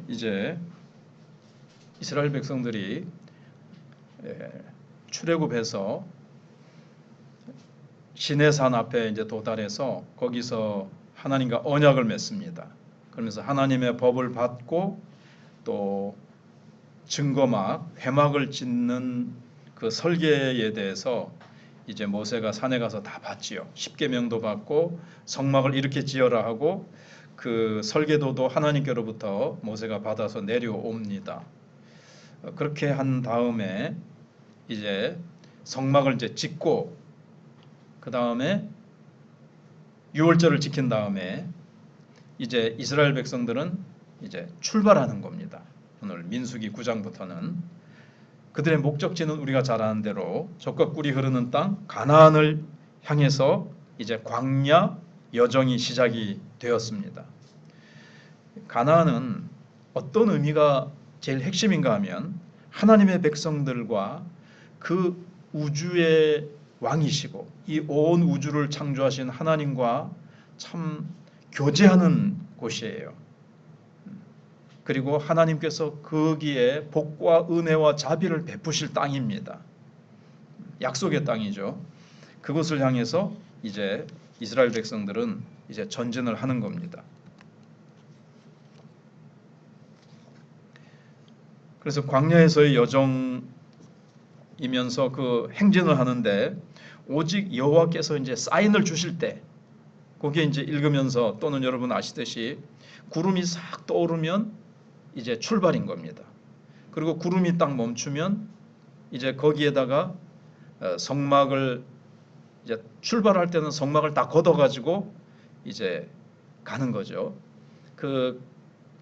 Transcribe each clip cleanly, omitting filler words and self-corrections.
이제 이스라엘 백성들이 출애굽해서 시내산 앞에 이제 도달해서 거기서 하나님과 언약을 맺습니다. 그러면서 하나님의 법을 받고 또 증거막, 회막을 짓는 그 설계에 대해서 이제 모세가 산에 가서 다 봤지요. 십계명도 받고 성막을 이렇게 지어라 하고 그 설계도도 하나님께로부터 모세가 받아서 내려옵니다. 그렇게 한 다음에 이제 성막을 이제 짓고 그 다음에 유월절을 지킨 다음에 이제 이스라엘 백성들은 이제 출발하는 겁니다. 오늘 민수기 9장부터는 그들의 목적지는 우리가 잘 아는 대로 젖과 꿀이 흐르는 땅 가나안을 향해서 이제 광야 여정이 시작이 되었습니다. 가나안은 어떤 의미가 제일 핵심인가 하면 하나님의 백성들과 그 우주의 왕이시고 이 온 우주를 창조하신 하나님과 참 교제하는 곳이에요. 그리고 하나님께서 거기에 복과 은혜와 자비를 베푸실 땅입니다. 약속의 땅이죠. 그곳을 향해서 이제 이스라엘 백성들은 이제 전진을 하는 겁니다. 그래서 광야에서의 여정이면서 그 행진을 하는데 오직 여호와께서 이제 사인을 주실 때 거기에 이제 읽으면서 또는 여러분 아시듯이 구름이 싹 떠오르면 이제 출발인 겁니다. 그리고 구름이 딱 멈추면 이제 거기에다가 성막을 이제 출발할 때는 성막을 다 걷어가지고 이제 가는 거죠. 그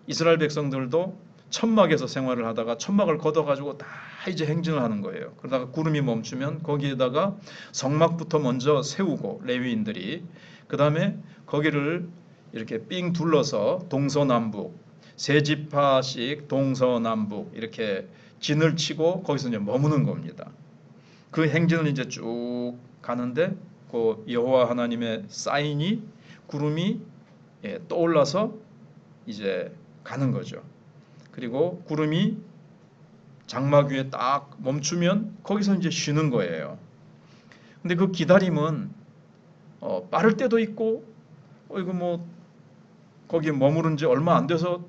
이스라엘 백성들도 천막에서 생활을 하다가 천막을 걷어가지고 다 이제 행진을 하는 거예요. 그러다가 구름이 멈추면 거기에다가 성막부터 먼저 세우고 레위인들이 그 다음에 거기를 이렇게 삥 둘러서 동서남북 세 지파씩 동서남북 이렇게 진을 치고 거기서 이제 머무는 겁니다. 그 행진을 이제 쭉 가는데 그 여호와 하나님의 사인이 구름이 떠올라서 이제 가는 거죠. 그리고 구름이 장막 위에 딱 멈추면 거기서 이제 쉬는 거예요. 근데 그 기다림은 빠를 때도 있고 이거 뭐 거기 머무른 지 얼마 안 돼서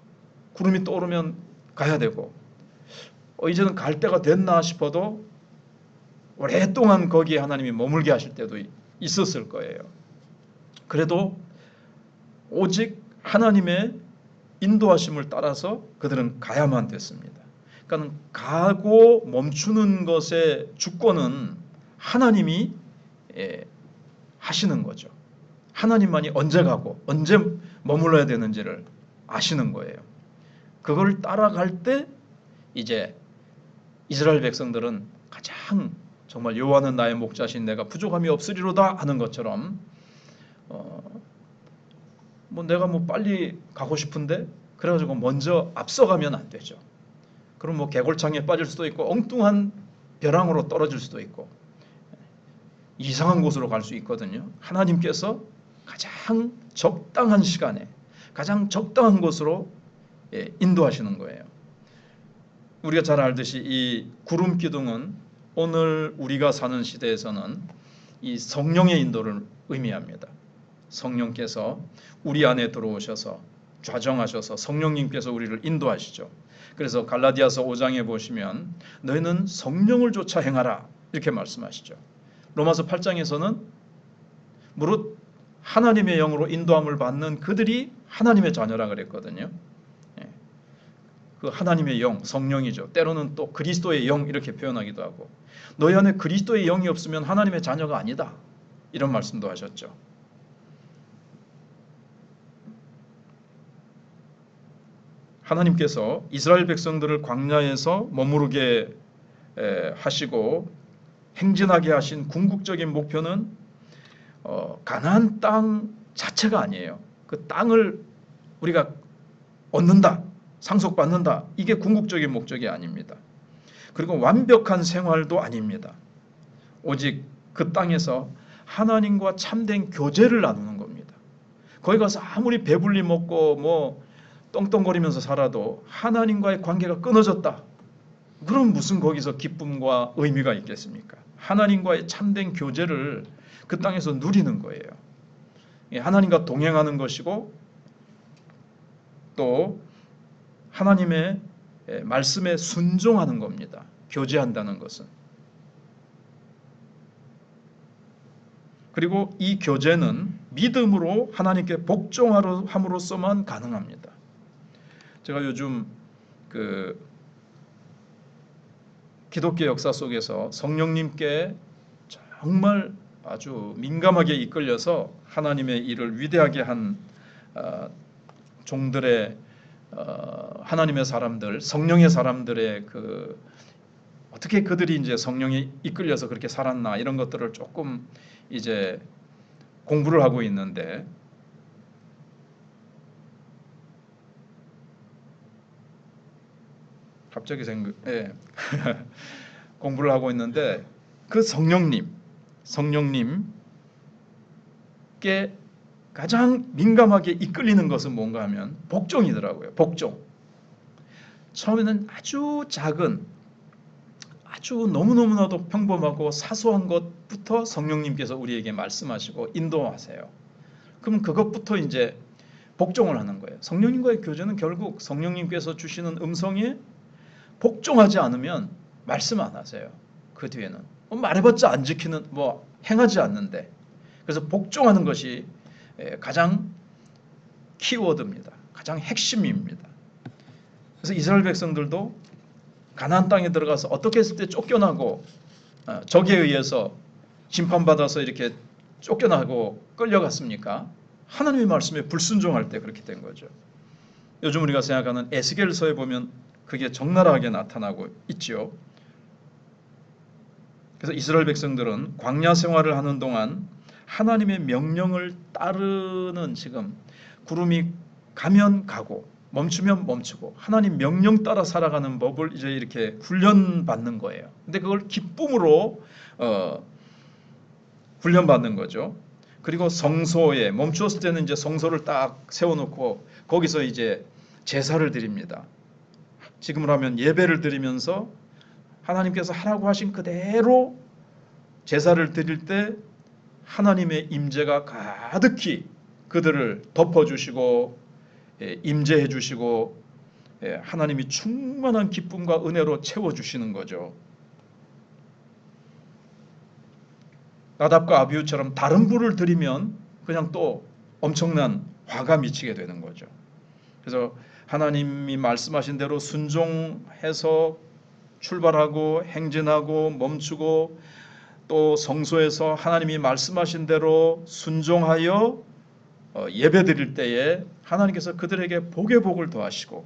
구름이 떠오르면 가야 되고 이제는 갈 때가 됐나 싶어도 오랫동안 거기에 하나님이 머물게 하실 때도 있었을 거예요. 그래도 오직 하나님의 인도하심을 따라서 그들은 가야만 됐습니다. 그러니까 가고 멈추는 것의 주권은 하나님이 하시는 거죠. 하나님만이 언제 가고 언제 머물러야 되는지를 아시는 거예요. 그걸 따라갈 때 이제 이스라엘 백성들은 가장 정말 여호와는 나의 목자신 내가 부족함이 없으리로다 하는 것처럼 뭐 내가 뭐 빨리 가고 싶은데 그래가지고 먼저 앞서가면 안 되죠. 그럼 뭐 개골창에 빠질 수도 있고 엉뚱한 벼랑으로 떨어질 수도 있고 이상한 곳으로 갈 수 있거든요. 하나님께서 가장 적당한 시간에 가장 적당한 곳으로 인도하시는 거예요. 우리가 잘 알듯이 이 구름 기둥은 오늘 우리가 사는 시대에서는 이 성령의 인도를 의미합니다. 성령께서 우리 안에 들어오셔서 좌정하셔서 성령님께서 우리를 인도하시죠. 그래서 갈라디아서 5장에 보시면 너희는 성령을 쫓아 행하라 이렇게 말씀하시죠. 로마서 8장에서는 무릇 하나님의 영으로 인도함을 받는 그들이 하나님의 자녀라 그랬거든요. 그 하나님의 영, 성령이죠. 때로는 또 그리스도의 영 이렇게 표현하기도 하고 너희 안에 그리스도의 영이 없으면 하나님의 자녀가 아니다 이런 말씀도 하셨죠. 하나님께서 이스라엘 백성들을 광야에서 머무르게 하시고 행진하게 하신 궁극적인 목표는 가나안 땅 자체가 아니에요. 그 땅을 우리가 얻는다, 상속받는다 이게 궁극적인 목적이 아닙니다. 그리고 완벽한 생활도 아닙니다. 오직 그 땅에서 하나님과 참된 교제를 나누는 겁니다. 거기 가서 아무리 배불리 먹고 뭐 떵떵거리면서 살아도 하나님과의 관계가 끊어졌다. 그럼 무슨 거기서 기쁨과 의미가 있겠습니까? 하나님과의 참된 교제를 그 땅에서 누리는 거예요. 하나님과 동행하는 것이고 또 하나님의 말씀에 순종하는 겁니다. 교제한다는 것은. 그리고 이 교제는 믿음으로 하나님께 복종함으로써만 가능합니다. 제가 요즘 기독교 역사 속에서 성령님께 정말 아주 민감하게 이끌려서 하나님의 일을 위대하게 한 종들의 하나님의 사람들, 성령의 사람들의 어떻게 그들이 이제 성령에 이끌려서 그렇게 살았나 이런 것들을 조금 이제 공부를 하고 있는데 갑자기 공부를 하고 있는데 그 성령님께 가장 민감하게 이끌리는 것은 뭔가 하면 복종이더라고요. 복종. 처음에는 아주 작은 아주 너무너무나도 평범하고 사소한 것부터 성령님께서 우리에게 말씀하시고 인도하세요. 그럼 그것부터 이제 복종을 하는 거예요. 성령님과의 교제는 결국 성령님께서 주시는 음성에 복종하지 않으면 말씀 안 하세요. 그 뒤에는 말해봤자 안 지키는 행하지 않는데 그래서 복종하는 것이 가장 키워드입니다. 가장 핵심입니다. 그래서 이스라엘 백성들도 가나안 땅에 들어가서 어떻게 했을 때 쫓겨나고 적에 의해서 심판받아서 이렇게 쫓겨나고 끌려갔습니까? 하나님의 말씀에 불순종할 때 그렇게 된 거죠. 요즘 우리가 생각하는 에스겔서에 보면 그게 적나라하게 나타나고 있죠. 그래서 이스라엘 백성들은 광야 생활을 하는 동안 하나님의 명령을 따르는 지금 구름이 가면 가고 멈추면 멈추고 하나님 명령 따라 살아가는 법을 이제 이렇게 훈련받는 거예요. 근데 그걸 기쁨으로 훈련받는 거죠. 그리고 성소에 멈추었을 때는 이제 성소를 딱 세워놓고 거기서 이제 제사를 드립니다. 지금으로 하면 예배를 드리면서 하나님께서 하라고 하신 그대로 제사를 드릴 때 하나님의 임재가 가득히 그들을 덮어주시고 임재해 주시고 하나님이 충만한 기쁨과 은혜로 채워주시는 거죠. 나답과 아비후처럼 다른 불을 드리면 그냥 또 엄청난 화가 미치게 되는 거죠. 그래서 하나님이 말씀하신 대로 순종해서 출발하고 행진하고 멈추고 또 성소에서 하나님이 말씀하신 대로 순종하여 예배 드릴 때에 하나님께서 그들에게 복의 복을 더하시고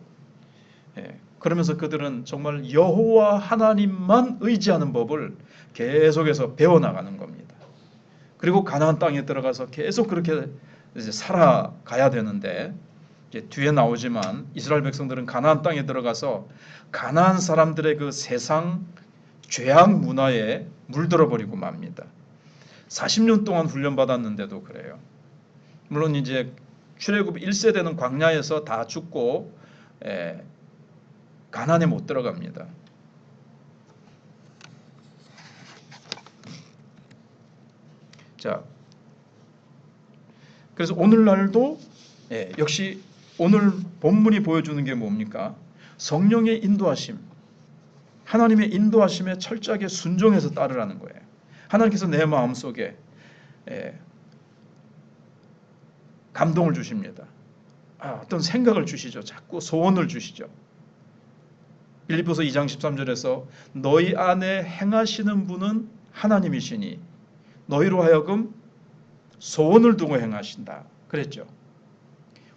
그러면서 그들은 정말 여호와 하나님만 의지하는 법을 계속해서 배워나가는 겁니다. 그리고 가나안 땅에 들어가서 계속 그렇게 이제 살아가야 되는데 뒤에 나오지만 이스라엘 백성들은 가나안 땅에 들어가서 가나안 사람들의 그 세상 죄악 문화에 물들어 버리고 맙니다. 40년 동안 훈련받았는데도 그래요. 물론 이제 출애굽 1세대는 광야에서 다 죽고 가나안에 못 들어갑니다. 자, 그래서 오늘날도 역시 오늘 본문이 보여주는 게 뭡니까? 성령의 인도하심, 하나님의 인도하심에 철저하게 순종해서 따르라는 거예요. 하나님께서 내 마음속에 감동을 주십니다. 어떤 생각을 주시죠. 자꾸 소원을 주시죠. 빌립보서 2장 13절에서 너희 안에 행하시는 분은 하나님이시니 너희로 하여금 소원을 두고 행하신다. 그랬죠.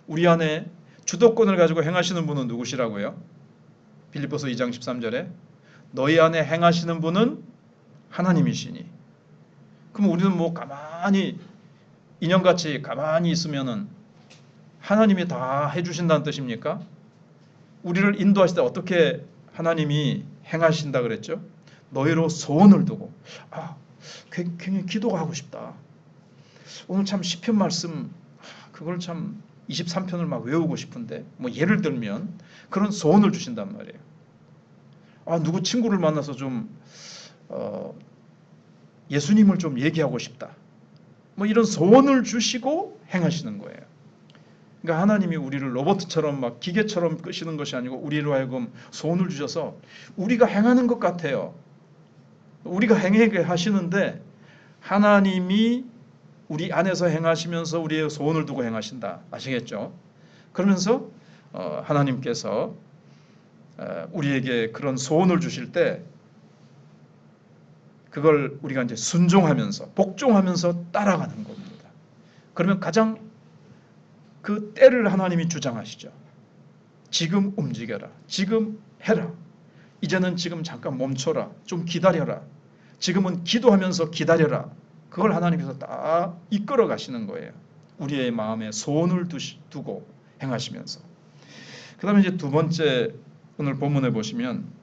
우리 안에 주도권을 가지고 행하시는 분은 누구시라고요? 빌립보서 2장 13절에 너희 안에 행하시는 분은 하나님이시니. 그럼 우리는 뭐 가만히 인형같이 가만히 있으면은 하나님이 다 해주신다는 뜻입니까? 우리를 인도하실 때 어떻게 하나님이 행하신다 그랬죠? 너희로 소원을 두고 굉장히 기도가 하고 싶다. 오늘 참 시편 말씀 그걸 참 23편을 막 외우고 싶은데 뭐 예를 들면 그런 소원을 주신단 말이에요. 아, 누구 친구를 만나서 좀 예수님을 좀 얘기하고 싶다. 뭐 이런 소원을 주시고 행하시는 거예요. 그러니까 하나님이 우리를 로봇처럼 막 기계처럼 끄시는 것이 아니고 우리로 하여금 소원을 주셔서 우리가 행하는 것 같아요. 우리가 행하게 하시는데 하나님이 우리 안에서 행하시면서 우리의 소원을 두고 행하신다. 아시겠죠? 그러면서 하나님께서 우리에게 그런 소원을 주실 때 그걸 우리가 이제 순종하면서 복종하면서 따라가는 겁니다. 그러면 가장 그 때를 하나님이 주장하시죠. 지금 움직여라. 지금 해라. 이제는 지금 잠깐 멈춰라. 좀 기다려라. 지금은 기도하면서 기다려라. 그걸 하나님께서 다 이끌어 가시는 거예요. 우리의 마음에 소원을 두고 행하시면서. 그 다음에 이제 두 번째 오늘 본문에 보시면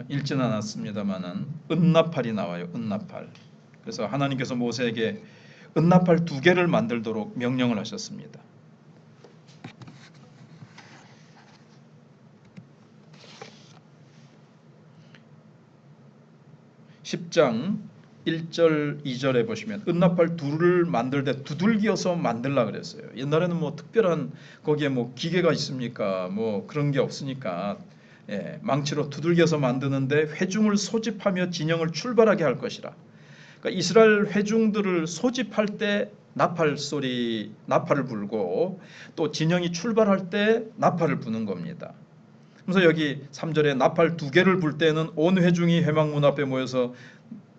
읽지는 않았습니다만은 은나팔이 나와요. 은나팔. 그래서 하나님께서 모세에게 은나팔 2개를 만들도록 명령을 하셨습니다. 10장 1절 2절에 보시면 은나팔 2를 만들 때 두들겨서 만들라 그랬어요. 옛날에는 뭐 특별한 거기에 뭐 기계가 있습니까? 뭐 그런 게 없으니까 망치로 두들겨서 만드는데 회중을 소집하며 진영을 출발하게 할 것이라. 그러니까 이스라엘 회중들을 소집할 때 나팔을 불고 또 진영이 출발할 때 나팔을 부는 겁니다. 그래서 여기 3절에 나팔 2개를 불 때는 온 회중이 회막문 앞에 모여서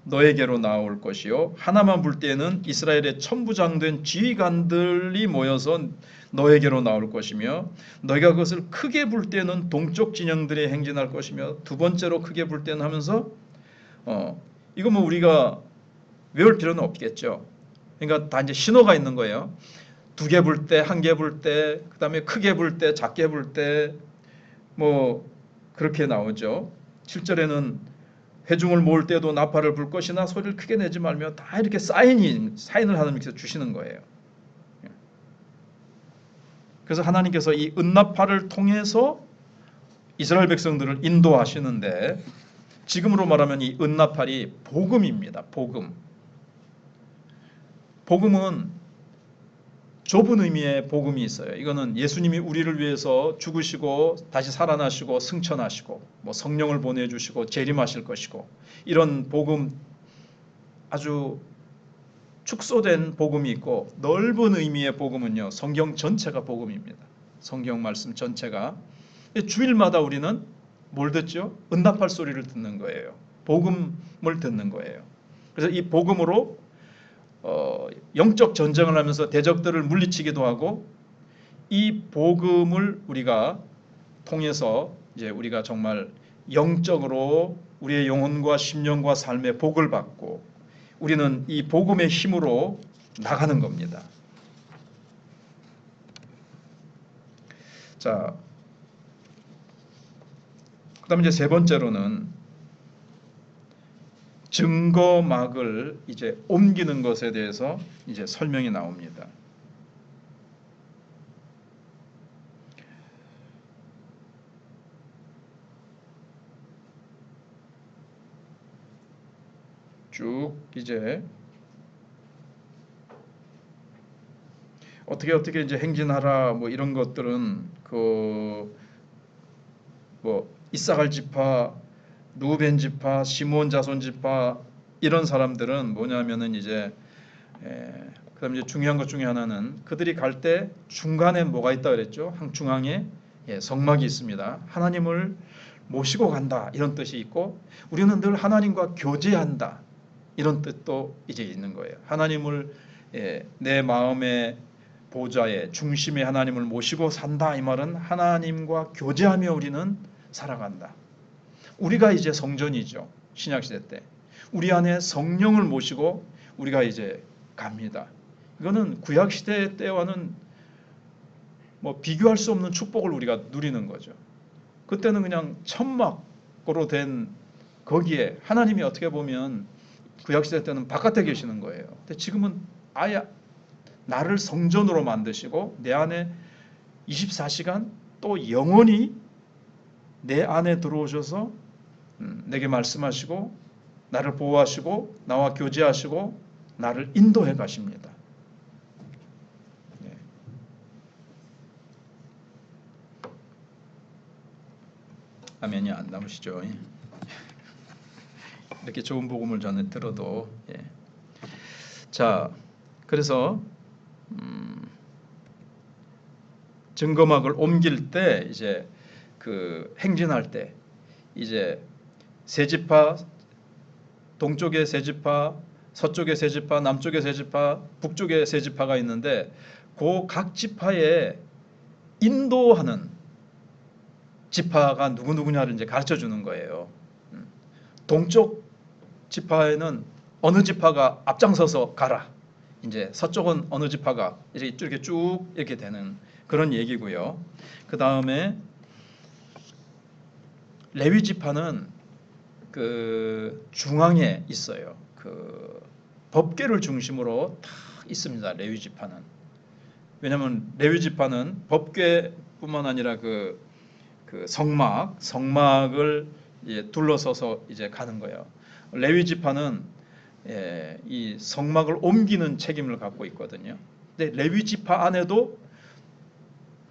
너에게로 나올 것이요 하나만 불 때는 이스라엘의 천부장된 지휘관들이 모여서 너에게로 나올 것이며 너희가 그것을 크게 불 때는 동쪽 진영들이 행진할 것이며 두 번째로 크게 불 때는 하면서 이거 뭐 우리가 외울 필요는 없겠죠. 그러니까 다 이제 신호가 있는 거예요. 2개 불 때, 1개 불 때, 그 다음에 크게 불 때, 작게 불 때 뭐 그렇게 나오죠. 7절에는 회중을 모을 때도 나팔을 불 것이나 소리를 크게 내지 말며 다 이렇게 사인을 하나님께서 주시는 거예요. 그래서 하나님께서 이 은나팔을 통해서 이스라엘 백성들을 인도하시는데 지금으로 말하면 이 은나팔이 복음입니다. 복음은 좁은 의미의 복음이 있어요. 이거는 예수님이 우리를 위해서 죽으시고 다시 살아나시고 승천하시고 뭐 성령을 보내주시고 재림하실 것이고 이런 복음 아주 축소된 복음이 있고 넓은 의미의 복음은요. 성경 전체가 복음입니다. 성경 말씀 전체가. 주일마다 우리는 뭘 듣죠? 은나팔 소리를 듣는 거예요. 복음을 듣는 거예요. 그래서 이 복음으로 영적 전쟁을 하면서 대적들을 물리치기도 하고 이 복음을 우리가 통해서 이제 우리가 정말 영적으로 우리의 영혼과 심령과 삶의 복을 받고 우리는 이 복음의 힘으로 나가는 겁니다. 자, 그다음에 이제 세 번째로는 증거막을 이제 옮기는 것에 대해서 이제 설명이 나옵니다. 쭉 이제 어떻게 이제 행진하라 뭐 이런 것들은 그 뭐 이사갈 지파, 루벤 지파, 시므온 자손 지파 이런 사람들은 뭐냐면은 이제 그다음 이제 중요한 것 중에 하나는 그들이 갈 때 중간에 뭐가 있다 그랬죠? 중앙에 성막이 있습니다. 하나님을 모시고 간다 이런 뜻이 있고 우리는 늘 하나님과 교제한다 이런 뜻도 이제 있는 거예요. 하나님을 내 마음의 보좌에 중심에 하나님을 모시고 산다 이 말은 하나님과 교제하며 우리는 살아간다. 우리가 이제 성전이죠. 신약시대 때. 우리 안에 성령을 모시고 우리가 이제 갑니다. 이거는 구약시대 때와는 뭐 비교할 수 없는 축복을 우리가 누리는 거죠. 그때는 그냥 천막으로 된 거기에 하나님이 어떻게 보면 구약시대 때는 바깥에 계시는 거예요. 근데 지금은 아예 나를 성전으로 만드시고 내 안에 24시간 또 영원히 내 안에 들어오셔서 내게 말씀하시고 나를 보호하시고 나와 교제하시고 나를 인도해 가십니다. 네. 아멘이 안 나오시죠? 이렇게 좋은 복음을 전에 들어도 자, 그래서 증거막을 옮길 때 이제 그 행진할 때 이제 세 지파, 동쪽에 세 지파, 서쪽에 세 지파, 남쪽에 세 지파, 북쪽에 세 지파가 있는데 그 각 지파에 인도하는 지파가 누구누구냐를 이제 가르쳐 주는 거예요. 동쪽 지파에는 어느 지파가 앞장서서 가라. 이제 서쪽은 어느 지파가 이렇게 쭉 이렇게 되는 그런 얘기고요. 그 다음에 레위 지파는 그 중앙에 있어요. 그 법궤를 중심으로 다 있습니다. 레위 지파는. 왜냐하면 레위 지파는 법궤뿐만 아니라 그 성막을 이제 둘러서서 이제 가는 거예요. 레위 지파는 이 성막을 옮기는 책임을 갖고 있거든요. 근데 레위 지파 안에도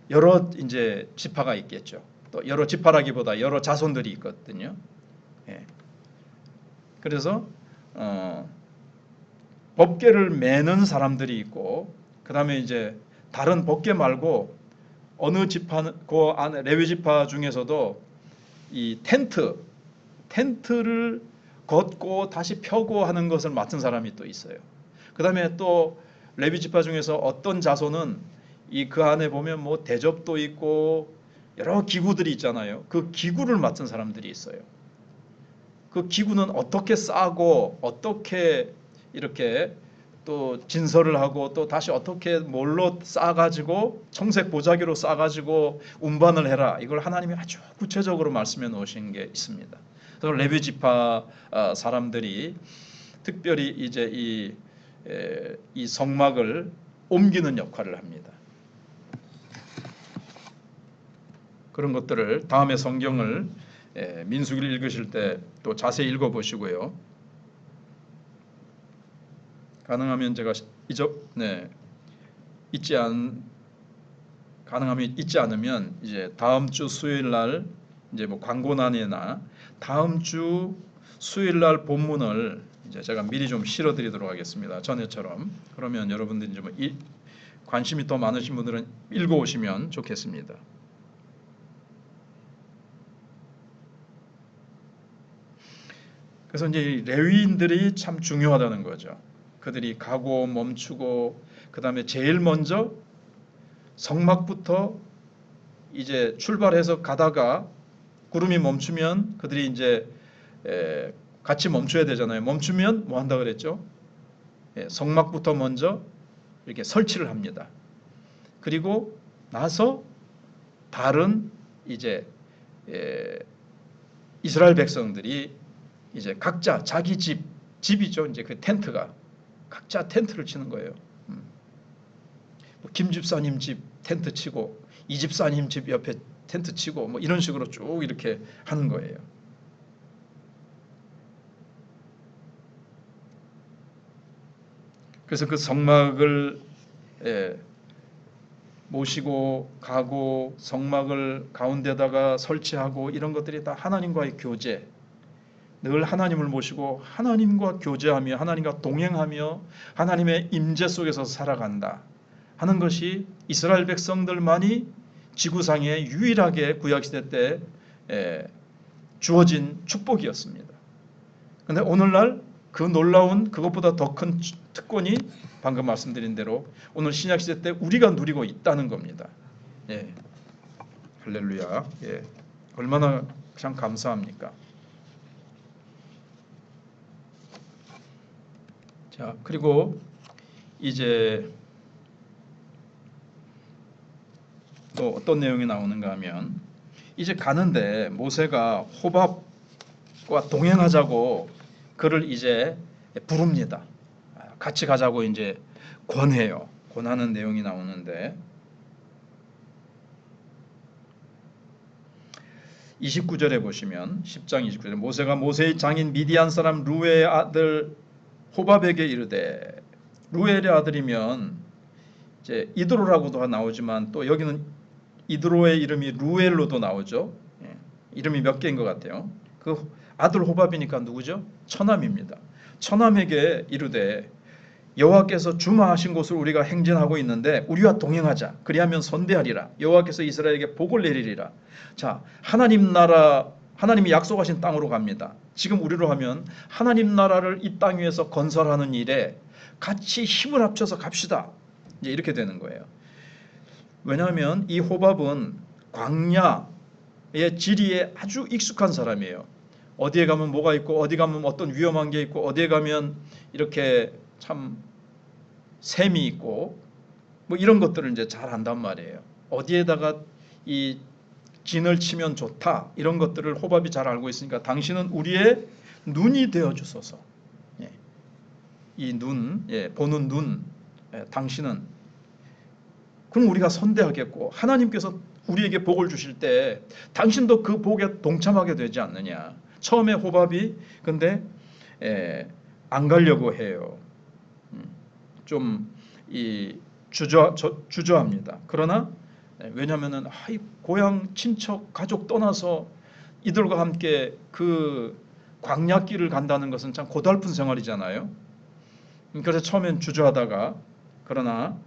여러 이제 지파가 있겠죠. 또 여러 지파라기보다 여러 자손들이 있거든요. 그래서 법궤를 매는 사람들이 있고, 그 다음에 이제 다른 법궤 말고 어느 지파는 그 안에 레위 지파 중에서도 이 텐트를 걷고 다시 펴고 하는 것을 맡은 사람이 또 있어요. 그 다음에 또 레위 지파 중에서 어떤 자손은 이 그 안에 보면 뭐 대접도 있고 여러 기구들이 있잖아요. 그 기구를 맡은 사람들이 있어요. 그 기구는 어떻게 싸고 어떻게 이렇게 또 진설을 하고 또 다시 어떻게 뭘로 싸가지고 청색 보자기로 싸가지고 운반을 해라. 이걸 하나님이 아주 구체적으로 말씀해 놓으신 게 있습니다. 그래서 레위 지파 사람들이 특별히 이제 이 성막을 옮기는 역할을 합니다. 그런 것들을 다음에 성경을 민수기를 읽으실 때 또 자세히 읽어보시고요. 가능하면 제가 가능하면 잊지 않으면 이제 다음 주 수요일 날 이제 뭐 광고란이나 다음 주 수요일 날 본문을 이제 제가 미리 좀 실어드리도록 하겠습니다. 전에처럼. 그러면 여러분들이 좀 관심이 더 많으신 분들은 읽어오시면 좋겠습니다. 그래서 이제 레위인들이 참 중요하다는 거죠. 그들이 가고 멈추고 그 다음에 제일 먼저 성막부터 이제 출발해서 가다가 구름이 멈추면 그들이 이제 같이 멈춰야 되잖아요. 멈추면 뭐 한다 그랬죠? 성막부터 먼저 이렇게 설치를 합니다. 그리고 나서 다른 이제 이스라엘 백성들이 이제 각자 자기 집이죠. 이제 그 텐트가 각자 텐트를 치는 거예요. 김 집사님 집 텐트 치고 이 집사님 집 옆에 텐트 치고 뭐 이런 식으로 쭉 이렇게 하는 거예요. 그래서 그 성막을 모시고 가고 성막을 가운데다가 설치하고 이런 것들이 다 하나님과의 교제, 늘 하나님을 모시고 하나님과 교제하며 하나님과 동행하며 하나님의 임재 속에서 살아간다 하는 것이 이스라엘 백성들만이 지구상에 유일하게 구약시대 때 주어진 축복이었습니다. 그런데 오늘날 그 놀라운 그것보다 더 큰 특권이 방금 말씀드린 대로 오늘 신약시대 때 우리가 누리고 있다는 겁니다. 할렐루야. 얼마나 참 감사합니까? 자, 그리고 이제 또 어떤 내용이 나오는가 하면 이제 가는데 모세가 호밥과 동행하자고 그를 이제 부릅니다. 같이 가자고 이제 권해요. 권하는 내용이 나오는데 29절에 보시면 10장 29절에 모세가 모세의 장인 미디안 사람 루엘의 아들 호밥에게 이르되, 루엘의 아들이면 이제 이드로라고도 나오지만 또 여기는 이드로의 이름이 루엘로도 나오죠. 예, 이름이 몇 개인 것 같아요. 그 아들 호밥이니까 누구죠? 처남입니다. 처남에게 이르되 여호와께서 주마하신 곳을 우리가 행진하고 있는데 우리와 동행하자. 그리하면 선대하리라. 여호와께서 이스라엘에게 복을 내리리라. 자, 하나님 나라, 하나님이 약속하신 땅으로 갑니다. 지금 우리로 하면 하나님 나라를 이 땅 위에서 건설하는 일에 같이 힘을 합쳐서 갑시다. 이제 이렇게 되는 거예요. 왜냐하면 이 호밥은 광야의 지리에 아주 익숙한 사람이에요. 어디에 가면 뭐가 있고 어디 가면 어떤 위험한 게 있고 어디에 가면 이렇게 참 샘이 있고 뭐 이런 것들을 이제 잘 안단 말이에요. 어디에다가 이 진을 치면 좋다 이런 것들을 호밥이 잘 알고 있으니까 당신은 우리의 눈이 되어 주소서. 예. 이 눈, 예, 보는 눈, 예, 당신은 그럼 우리가 선대하겠고 하나님께서 우리에게 복을 주실 때 당신도 그 복에 동참하게 되지 않느냐. 처음에 호밥이 근데 안 가려고 해요. 좀 이 주저합니다. 그러나 왜냐하면은 이 고향 친척 가족 떠나서 이들과 함께 그 광야길을 간다는 것은 참 고달픈 생활이잖아요. 그래서 처음엔 주저하다가 그러나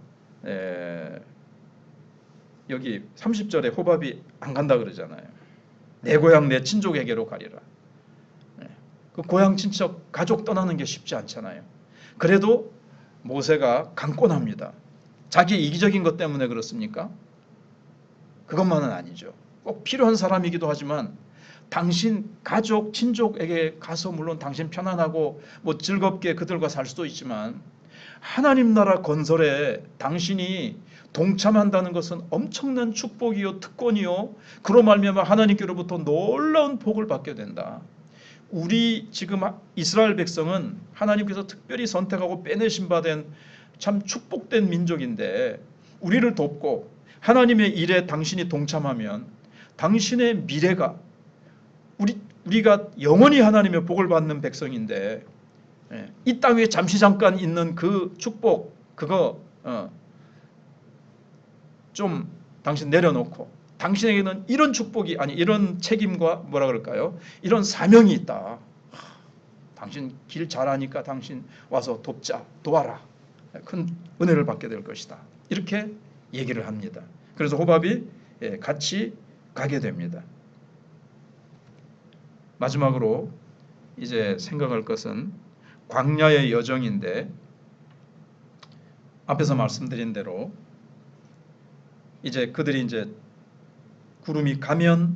여기 30절에 호밥이 안 간다 그러잖아요. 내 고향 내 친족에게로 가리라. 그 고향 친척 가족 떠나는 게 쉽지 않잖아요. 그래도 모세가 강권합니다. 자기 이기적인 것 때문에 그렇습니까? 그것만은 아니죠. 꼭 필요한 사람이기도 하지만 당신 가족 친족에게 가서 물론 당신 편안하고 뭐 즐겁게 그들과 살 수도 있지만 하나님 나라 건설에 당신이 동참한다는 것은 엄청난 축복이요 특권이요 그로 말미암아 하나님께로부터 놀라운 복을 받게 된다. 우리 지금 이스라엘 백성은 하나님께서 특별히 선택하고 빼내신 바 된 참 축복된 민족인데 우리를 돕고 하나님의 일에 당신이 동참하면 당신의 미래가 우리가 영원히 하나님의 복을 받는 백성인데 이 땅에 잠시 잠깐 있는 그 축복 그거 좀 당신 내려놓고 당신에게는 이런 축복이 아니 이런 책임과 뭐라 그럴까요? 이런 사명이 있다. 당신 길 잘하니까 당신 와서 돕자, 도와라. 큰 은혜를 받게 될 것이다. 이렇게 얘기를 합니다. 그래서 호밥이 같이 가게 됩니다. 마지막으로 이제 생각할 것은 광야의 여정인데 앞에서 말씀드린 대로 이제 그들이 이제 구름이 가면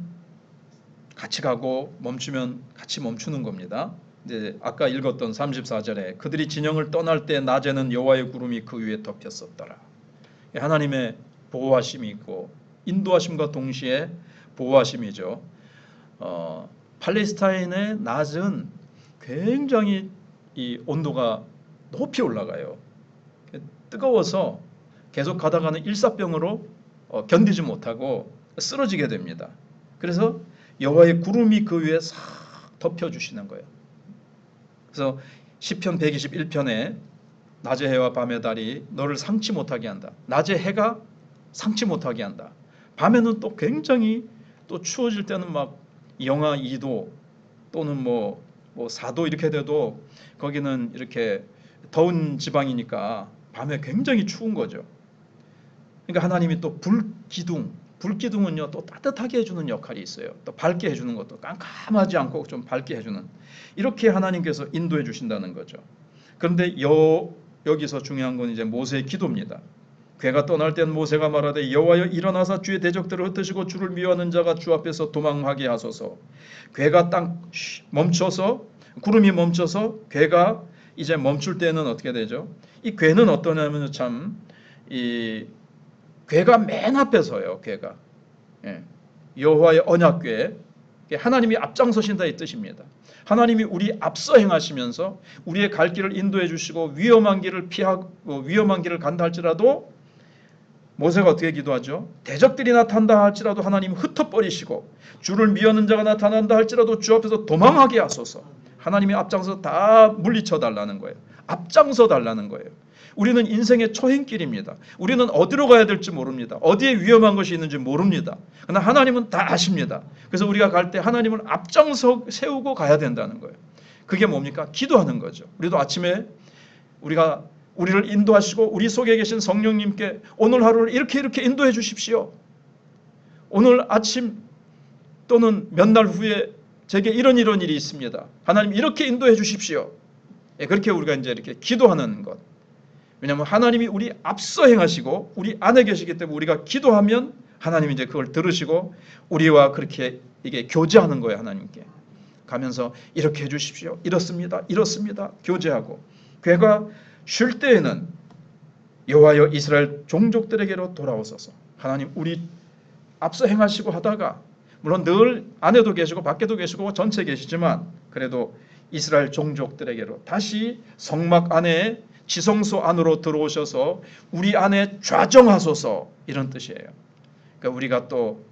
같이 가고 멈추면 같이 멈추는 겁니다. 이제 아까 읽었던 34절에 그들이 진영을 떠날 때 낮에는 여호와의 구름이 그 위에 덮였었더라. 하나님의 보호하심이 있고 인도하심과 동시에 보호하심이죠. 팔레스타인의 낮은 굉장히 이 온도가 높이 올라가요. 뜨거워서 계속 가다가는 일사병으로 견디지 못하고 쓰러지게 됩니다. 그래서 여호와의 구름이 그 위에 싹 덮여주시는 거예요. 그래서 시편 121편에 낮의 해와 밤의 달이 너를 상치 못하게 한다. 낮의 해가 상치 못하게 한다. 밤에는 또 굉장히 또 추워질 때는 막 영하 2도 또는 뭐 4도 이렇게 돼도 거기는 이렇게 더운 지방이니까 밤에 굉장히 추운 거죠. 그러니까 하나님이 또 불기둥은요 또 따뜻하게 해주는 역할이 있어요. 또 밝게 해주는 것도 깜깜하지 않고 좀 밝게 해주는 이렇게 하나님께서 인도해 주신다는 거죠. 그런데 여기서 중요한 건 이제 모세의 기도입니다. 괴가 떠날 땐 모세가 말하되 여호와여 일어나사 주의 대적들을 흩으시고 주를 미워하는 자가 주 앞에서 도망하게 하소서. 괴가 딱 멈춰서 구름이 멈춰서 괴가 이제 멈출 때는 어떻게 되죠? 이 괴는 어떠냐면 참 이 괴가 맨 앞에 서요. 괴가 여호와의 언약궤 하나님이 앞장서신다 이 뜻입니다. 하나님이 우리 앞서 행하시면서 우리의 갈 길을 인도해 주시고 위험한 길을 피하고 위험한 길을 간다 할지라도 모세가 어떻게 기도하죠? 대적들이 나타난다 할지라도 하나님 흩어버리시고 주를 미워하는 자가 나타난다 할지라도 주 앞에서 도망하게 하소서. 하나님이 앞장서 다 물리쳐 달라는 거예요. 앞장서 달라는 거예요. 우리는 인생의 초행길입니다. 우리는 어디로 가야 될지 모릅니다. 어디에 위험한 것이 있는지 모릅니다. 그러나 하나님은 다 아십니다. 그래서 우리가 갈 때 하나님을 앞장서 세우고 가야 된다는 거예요. 그게 뭡니까? 기도하는 거죠. 우리도 아침에 우리를 인도하시고 우리 속에 계신 성령님께 오늘 하루를 이렇게 인도해 주십시오. 오늘 아침 또는 몇 날 후에 제게 이런 일이 있습니다. 하나님 이렇게 인도해 주십시오. 그렇게 우리가 이제 이렇게 기도하는 것. 왜냐하면 하나님이 우리 앞서 행하시고 우리 안에 계시기 때문에 우리가 기도하면 하나님이 이제 그걸 들으시고 우리와 그렇게 이게 교제하는 거예요. 하나님께 가면서 이렇게 해주십시오. 이렇습니다. 교제하고 괴가 쉴 때에는 여호와여 이스라엘 종족들에게로 돌아오소서. 하나님 우리 앞서 행하시고 하다가 물론 늘 안에도 계시고 밖에도 계시고 전체 계시지만 그래도 이스라엘 종족들에게로 다시 성막 안에 지성소 안으로 들어오셔서 우리 안에 좌정하소서 이런 뜻이에요. 그러니까 우리가 또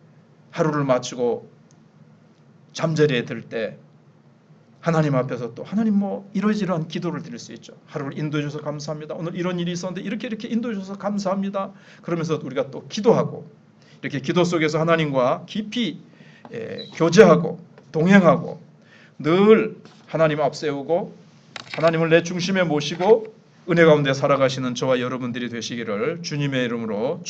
하루를 마치고 잠자리에 들 때 하나님 앞에서 또 하나님 뭐 이러이러한 기도를 드릴 수 있죠. 하루를 인도해 주셔서 감사합니다. 오늘 이런 일이 있었는데 이렇게 인도해 주셔서 감사합니다. 그러면서 우리가 또 기도하고 이렇게 기도 속에서 하나님과 깊이 교제하고 동행하고 늘 하나님 앞세우고 하나님을 내 중심에 모시고 은혜 가운데 살아가시는 저와 여러분들이 되시기를 주님의 이름으로